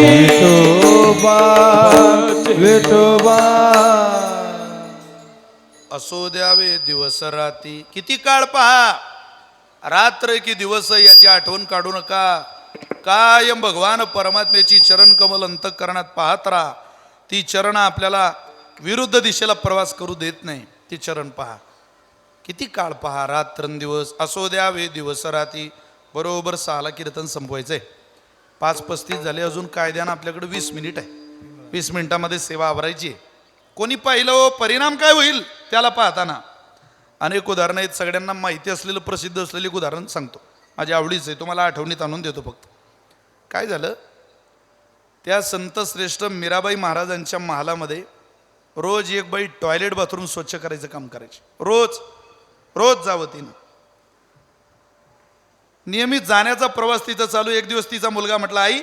विठोबा विठोबा. असो द्यावे दिवस राती, किती काळ पहा, रात्र की दिवस याची आठवण काढू नका. कायम भगवान परमात्म्याची चरण कमल अंतःकरणात पाहत राहा. ती चरण आपल्याला विरुद्ध दिशेला प्रवास करू देत नाही. ती चरण पहा, किती काळ पहा, रात्रंदिवस. असो द्यावे दिवस राती. बरोबर 6ला कीर्तन संपवायचंय. 5:35 झाले, अजून कायद्यानं आपल्याकडे 20 मिनिट आहे. 20 मिनिटामध्ये सेवा आवरायची आहे. कोणी पाहिलं परिणाम काय होईल त्याला पाहताना अनेक उदाहरणं आहेत. सगळ्यांना माहिती असलेलं प्रसिद्ध असलेलं एक उदाहरण सांगतो, माझ्या आवडीचं आहे, तुम्हाला आठवणीत आणून देतो. फक्त काय झालं, त्या संत श्रेष्ठ मीराबाई महाराजांच्या महालामध्ये रोज एक बाई टॉयलेट बाथरूम स्वच्छ करायचं काम करायची. रोज रोज जावं तिनं. नियमित जाण्याचा प्रवास तिचा चालू. एक दिवस तिचा मुलगा म्हटला, आई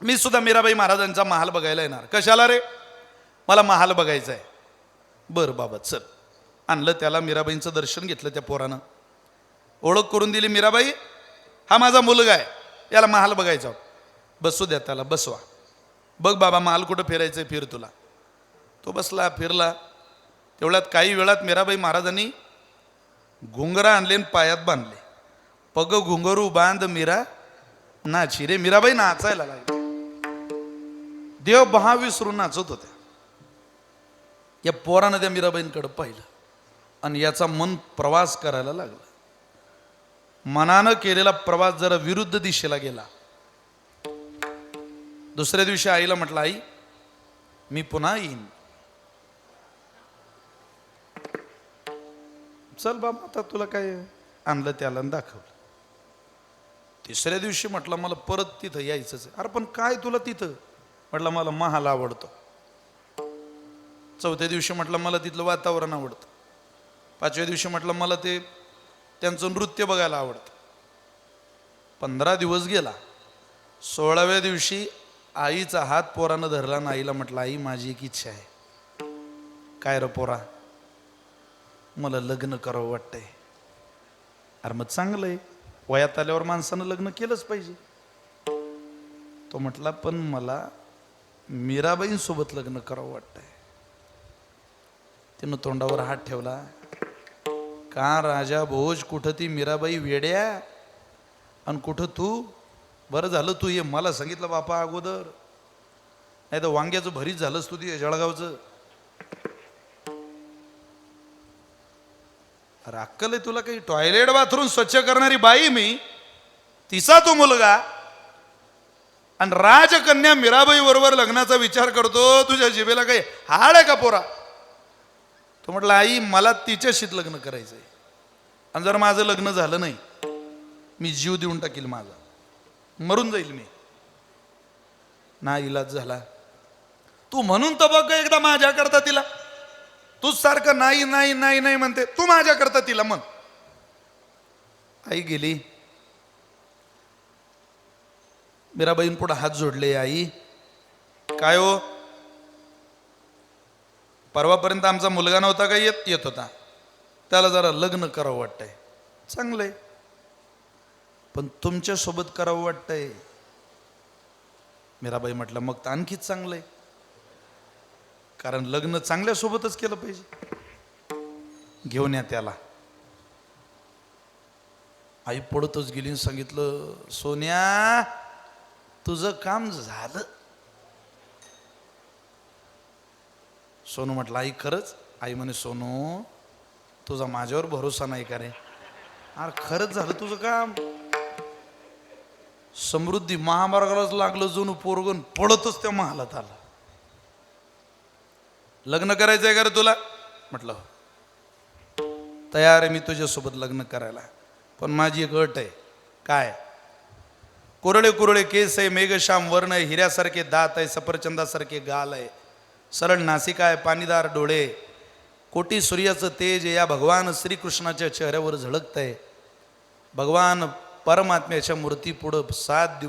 मी सुद्धा मीराबाई महाराजांचा महाल बघायला येणार. कशाला रे? मला महाल बघायचा आहे. बरं बाबा चल. आणलं त्याला. मीराबाईंचं दर्शन घेतलं त्या पोरानं. ओळख करून दिली. मीराबाई हा माझा मुलगा आहे, याला महाल बघायचा. बसू द्या त्याला, बसवा. बघ बाबा महाल कुठं फिरायचंय, फिर तुला. तो बसला, फिरला. तेवढ्यात काही वेळात मीराबाई महाराजांनी घुंगरा आणले आणि पायात बांधले. पग घुंगरू बांध मीरा नाची रे. मीराबाई नाचायला लागली. देव बहा विसरून नाचत होत्या. या पोरानं त्या मीराबाईंकडे पाहिलं आणि याचा मन प्रवास करायला लागला. मनानं केलेला प्रवास जरा विरुद्ध दिशेला गेला. दुसऱ्या दिवशी आईला म्हटलं, आई मी पुन्हा येईन. चल बाबा आता तुला काय. आणलं त्याला दाखवलं. तिसऱ्या दिवशी म्हटलं मला परत तिथं यायचंच आहे. अरे पण काय तुला तिथं? म्हटलं मला महाल आवडतो. चौथ्या दिवशी म्हटलं मला तिथलं वातावरण आवडतं. 5व्या दिवशी म्हटलं मला ते त्यांचं नृत्य बघायला आवडतं. 15 दिवस गेला. 16व्या दिवशी आईचा हात पोरानं धरला आणि आईला म्हटलं, आई माझी एक इच्छा आहे. काय रे पोरा? मला लग्न करावं वाटतंय. अरे मग चांगलं आहे, वयात आल्यावर माणसानं लग्न केलंच पाहिजे. तो म्हटला पण मला मीराबाईंसोबत लग्न करावं वाटतंय. तिनं तोंडावर हात ठेवला. का राजा भोज, कुठं ती मीराबाई वेड्या आणि कुठं तू? बरं झालं तू ये, मला सांगितलं बापा अगोदर, नाही तर वांग्याचं भरीत झालंच तू ते जळगावचं. अरे अक्कल आहे तुला काही? टॉयलेट बाथरूम स्वच्छ करणारी बाई मी, तिचा तो मुलगा, आणि राजकन्या मीराबाई बरोबर लग्नाचा विचार करतो. तुझ्या जिभेला काही हाड आहे का पोरा? तो म्हटलं आई मला तिच्याशीच लग्न करायचंय, आणि जर माझं लग्न झालं नाही मी जीव देऊन टाकील, माझा मरून जाईल मी. ना इलाज झाला. तू म्हणून तर बघ एकदा माझ्याकरता तिला. तूच सारखं नाही नाही नाही नाही म्हणते, तू माझ्याकरता तिला म्हण. आई गेली. मीराबाईन पुढे हात जोडले. आई काय हो, परवापर्यंत आमचा मुलगा नव्हता का येत होता, त्याला जरा लग्न करावं वाटतंय. चांगलंय, पण तुमच्या सोबत करावं वाटतंय. मीराबाई म्हटलं मग तर आणखीच चांगलंय, कारण लग्न चांगल्या सोबतच केलं पाहिजे. घेऊन या त्याला. आई पडतच गेली. सांगितलं सोन्या तुझं काम झालं. सोनू म्हटलं आई खरंच? आई म्हणे सोनू तुझा माझ्यावर भरोसा नाही का रे? अरे खरंच झालं तुझं काम. समृद्धी महामार्गालाच लागलं जणू पोरगण, पडतच त्या महालात आला. लग्न करायचंय का रे तुला? म्हटलं तयार आहे मी तुझ्यासोबत लग्न करायला, पण माझी एक अट आहे. काय? कुरळे कुरळे केस आहे, मेघश्याम वर्ण आहे, हिऱ्यासारखे दात आहे, सफरचंदासारखे गाल आहे, सरळ नासिका आहे, पाणीदार डोळे, कोटी सूर्याचं तेज या भगवान श्रीकृष्णाच्या चेहऱ्यावर झळकतंय. भगवान परमात्म्याच्या मूर्ती पुढं 7 दिवस